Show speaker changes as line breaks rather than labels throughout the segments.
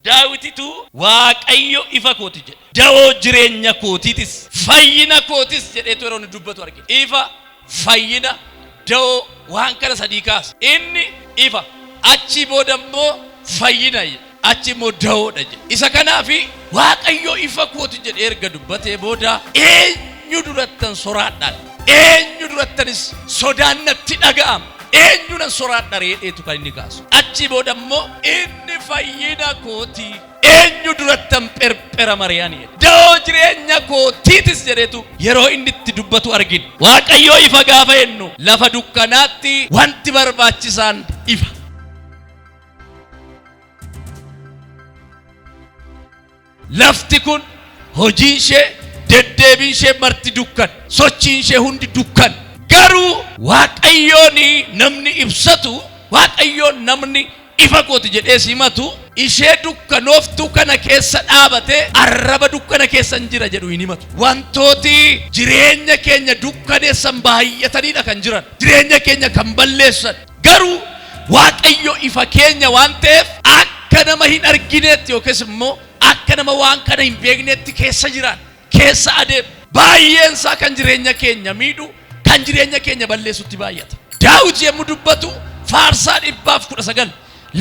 daawititu waaqayyo ifa kooti jedhe da'oo jireenya kootiitis fayyina kootis jedheetu yeroo inni dubbatu argina. Ifa fayyina da'oo waan kana sadii kaasa. Inni ifa achi booda immoo fayyina achi immoo da'oodha jedhe. Isa kanaafi waaqayyo ifa kooti jedhe erga dubbatee booda eenyu durattan soraadhaan eenyu durattanis sodaan natti dhaga'ama eenyunan soraadha reedheetu kan inni kaasu. Achi booda immoo inni fayyina kooti eenyu durattan perpera mari'anii da'oo jireenya kootiitis jedheetu yeroo inni itti dubbatu argina. Waaqayyo ifa gaafa jennu lafa dukkanaatti wanti barbaachisaan ifa. Lafti kun hojiin ishee deddeebiin ishee marti dukkan sochiin ishee hundi dukkan. Garuu waaqayyoon namni ibsatu waaqayyoon namni ifa kooti jedhee simatu ishee dukkanooftuu kana keessa dhaabate arraba dukkana keessa jira jedhu hin himatu. Wantooti jireenya keenya dukkaneessan baay'ataniidha kan jiran jireenya keenya kan balleessan. Garuu waaqayyo ifa keenya waan ta'eef akka nama hin argineetti yookiis immoo akka nama waan kana hin beekneetti keessa jiran keessa adeem baay'een isaa kan jireenya keenya miidhu kan jireenya keenya balleessutti baay'ata. Daawit yommuu dubbatu faarsaa 119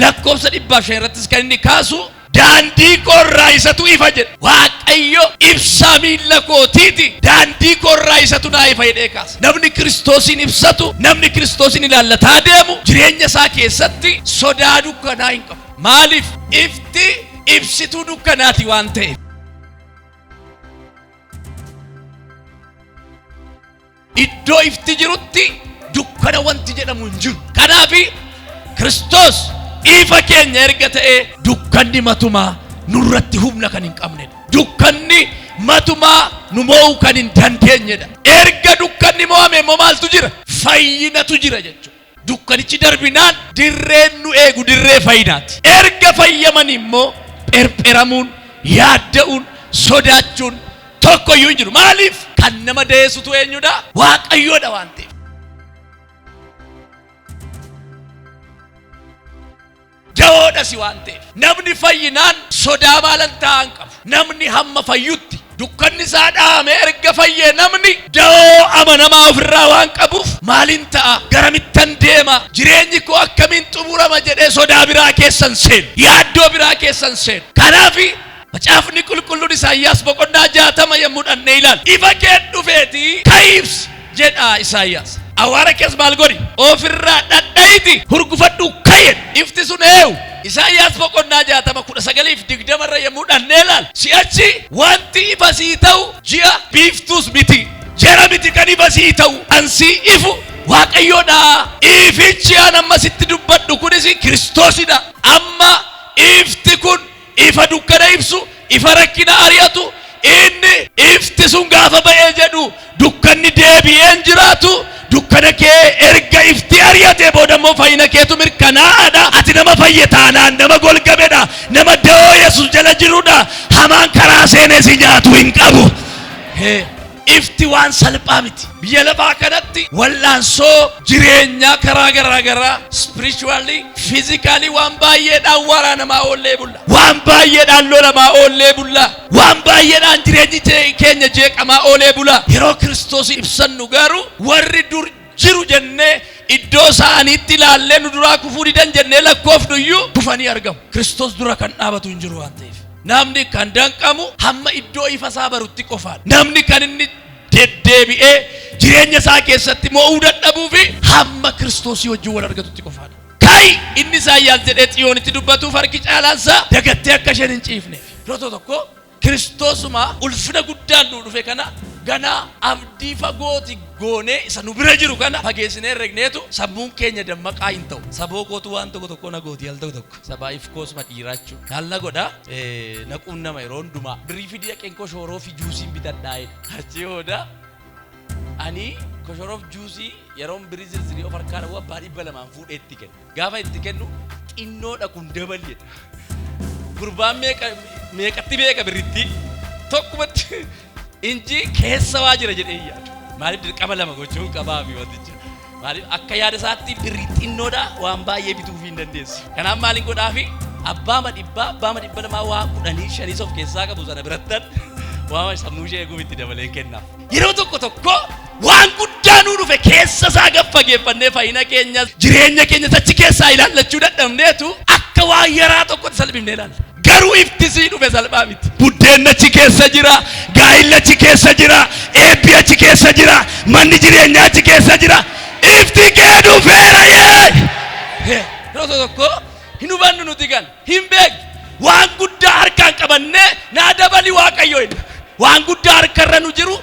lakkoofsa 105 irrattis kan inni kaasu daandii koorraa isatu ifa jedhe. Waaqayyo ibsaa miilla kootiiti daandii koorraa isatu naa ifa jedhee kaasa. Namni Kiristoosin ibsatu namni Kiristoosin ilaallataa deemu jireenya isaa keessatti sodaa dukkanaa hin qabu. Maaliif? Ifti ibsituu dukkanaati waan ta'eef. Iddoo ifti jirutti dukkana wanti jedhamu hin jiru. Kanaafi Kiristoos ifa keenya erga ta'ee dukkanni matumaa nurratti humna kan hin qabnedha. Dukkanni matumaa nu mo'uu kan hin dandeenyedha. Erga dukkanni mo'ame immoo maaltu jira? Fayyinatu jira jechuudha. Dukkanichi darbinaan dirreen nu eegu dirree fayyinaati. Erga fayyaman immoo perperamuun yaadda'uun sodaachuun tokkoyyuu hin jiru. Maaliif? Kan nama deessutu eenyudha? Waaqayyoodha waan ta'eef. Da'oodha si waan ta'eef. Namni fayyinaan sodaa maalan ta'an qabu. Namni hamma fayyutti dukkanni isaa dhaame erga fayyee namni da'oo amanamaa ofirraa waan qabuuf maalin ta'a? Garamittan deema? Jireenyi koo akkamiin xumurama jedhee sodaa biraa keessan seenu yaaddoo biraa keessan seenu. Kanaafi macaafni qulqulluun Isaayyaas boqonnaa 60 yommuu dhannee ilaal ifa kee dhufeeti ka'ibsi jedha Isaayyaas. Awwaara kees maal godhi? Ofirraa dhadhaiti hurgufadhu kayyed. Ifti sun eewu Isaayyaas boqonnaa 60:19 irra yommuu dhannee ilaal si'achi wanti ifa sii ta'u ji'a biiftuus miti jara miti kan ifa sii ta'u ansii ifu Waaqayyoodha. Ifichi an amma sitti dubbadhu kunis Kiristoosidha. Amma ifti kun ifa dukkana ibsu ifa rakkina ari'atu inni ifti sun gaafa ba'ee jedhu dukkanni deebi'een jiraatu. Dukkana kee erga ifti ari'atee booda immoo fayyina keetu mirkanaa'aadha. Ati nama fayyataanaan nama golgabedha nama da'oo Yesuus jala jirudha. Hamaan karaa seenee si nyaatu hin qabu. Ifti waan salphaa miti. Biyya lafaa kanatti wallaansoo jireenyaa karaa garaa spiritually physically waan baay'eedhaan waraanamaa oollee bulla. Waan baay'eedhaan lolamaa oollee bulla. Waan baay'eedhaan jireenyi keenya jeeqamaa oolee bula. Yeroo Kiristoos ibsannu garuu warri dur jiru jennee iddoo isaaniitti ilaallee nu duraa kufuu didan jennee lakkoofnuyyuu kufanii argamu. Kiristoos dura kan dhaabatu hin jiru waan ta'eef. Namni kan danqamu hamma iddoo ifa isaa barutti qofaadha. Namni kan inni deddeebi'ee jireenya isaa keessatti mo'uu dadhabuu fi hamma Kiristoosii wajjin wal argatutti qofaadha. Kai inni Isaayyaas jedhee Xiyoonitti dubbatuuf harki caalaansaa dagattee akka isheen hin ciifneef. Yeroo tokko Kiristoosuma ulfina guddaan nu dhufe kana ganaa abdii fagooti goonee isa nu bira jiru kana fageessinee regneetu sammuun keenya dammaqaa hin ta'u. Saboo gootu waan tokko na gooti al tokko sabaayif koosuma dhiiraachuu naalla godha naquun nama yeroo hundumaa birii fidii dhaqeen koshoroo fi juusiin bitadhaa'e achi hooda ani koshoroo fi juusii yeroon birii zirzirii of harkaa dhabu abbaa 200 fuudhee itti kennu gaafa itti kennu xinnoodha kun dabaleedha. Gurbaan meeqatti beeka biritti tokkumatti inji keessa waa jira jedhee yaadu. Maaliif dirqama lama gochuun qabaa fi wanticha. Maaliif akka yaada isaatti birrii xinnoodha waan baay'ee bituuf hin dandeessu. Kanaaf maaliin godhaafi abbaa dhibba namaa waa 15 of keessaa qabu sana birattan waa sammuu ishee gumitti dabalee kennaaf. Yeroo tokko waan guddaa nuu dhufe keessa isaa gaffageeffannee fayyina keenya jireenya keenya achi keessaa ilaallachuu dadhabneetu akka waa yaraa tokkotti salphifnee ilaalla. Garuu iftisii dhufe salphaa miti. Buddeen achi keessa jira, gaa'illi achi keessa jira, eebbi achi keessa jira, manni jireenyaa achi keessa jira. Ifti kee dhufeera yee. Yeroo tokko hin hubannu nuti kan hin beeknu waan guddaa harkaan qabannee naa dabali waaqayyo hin waan guddaa harkarra nu jiru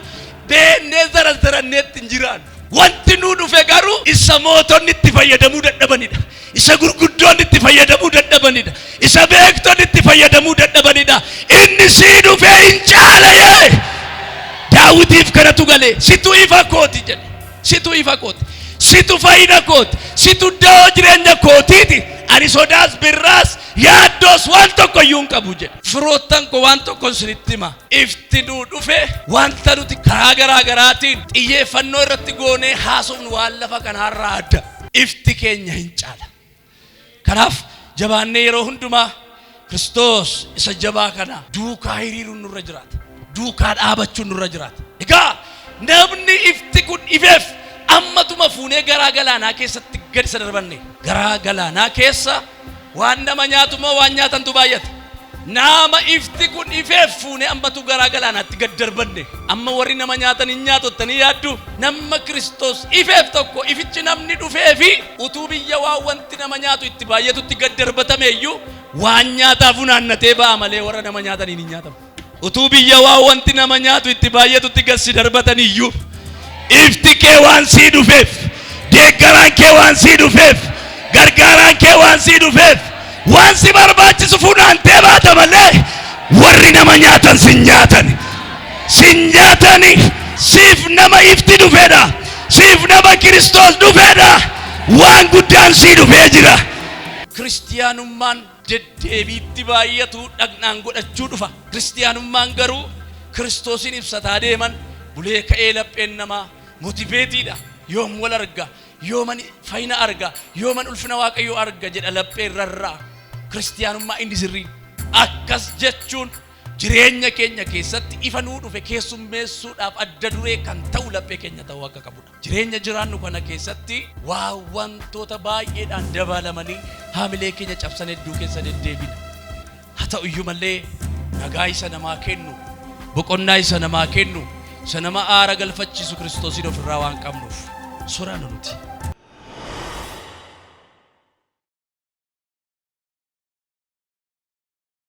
beennee zarazaranneetti hin jiraan. Wanti nu dhufe garuu isa mootonni itti fayyadamuu dadhabanidha. Isa gurguddoonni itti fayyadamuu dadhabanidha. Isa beektonni itti fayyadamuu dadhabanidha. Inni sii dhufee hin caalayee. Daawitiif kanatu galee situ ifa kooti jedhe. Situ ifa kooti. Situ fayyina kooti. Situ da'oo jireenya kootiiti. Ani sodaas birraas yaaddoos waan tokko iyyuu hin qabu jedhe. Firoottan koo waan tokko isinitti hima. Ifti nuu dhufe wanta nuti karaa garaa garaatiin xiyyeeffannoo irratti goonee haasofnu waan lafa kanaarraa adda. Ifti keenya hin caala. Kanaaf jabaannee yeroo hundumaa Kiristoos isa jabaa kana duukaa hiriiruun nurra jiraata. Duukaa dhaabachuun nurra jiraata. Egaa namni ifti kun ifeef ammatuma fuunee garaa galaanaa keessatti gadi isa darbanne. Garaa galaanaa keessa waan nama nyaatu moo waan nyaatantu baay'ata. Nama ifti kun ifeef fuunee ammatu garaa galaanaatti gad darbanne. Amma warri nama nyaatan hin nyaatottanii yaaddu. Nama Kiristoos ifeef tokko ifichi namni dhufee fi utuu biyya waan wanti nama nyaatu itti baay'atutti gad darbatame iyyuu waan nyaataaf funaannatee ba'a malee warra nama nyaataniin hin nyaatamu. Utuu biyya waan wanti nama nyaatu itti baay'atutti gad si darbatan iyyuu ifti kee waan sii dhufeef, deeggaraan kee waan sii dhufeef, gargaaraan kee waan sii dhufeef, waan si barbaachisu funaantee baata malee warri nama nyaatan sin nyaatan. Sin nyaatani siif nama ifti dhufeedha. Siif nama Kiristoos dhufeedha. Waan guddaan sii dhufee jira. Kiristiyaanummaan deddeebiitti baay'atu dhagnaan godhachuu dhufa. Kiristiyaanummaan garuu Kiristoosin ibsataa deeman bulee ka'ee lapheen namaa motiveetiidha. Yoom wal arga, yooman fayyina arga, yooman ulfina waaqayyoo arga jedha lapheen rarraa. Kiristiyaanummaa inni sirrii akkas jechuun jireenya keenya keessatti ifa nuu dhufe keessummeessuudhaaf adda duree kan ta'u laphee keenya ta'uu akka qabudha. Jireenya jiraannu kana keessatti waa wantoota baay'eedhaan dabalamanii haamilee keenya cabsan hedduu keessa deddeebina. Haa ta'u iyyuu malee nagaa isa namaa kennu, boqonnaa isa namaa kennu, isa nama aara galfachiisu Kiristoosin ofirraa waan qabnuuf soraannu nuti.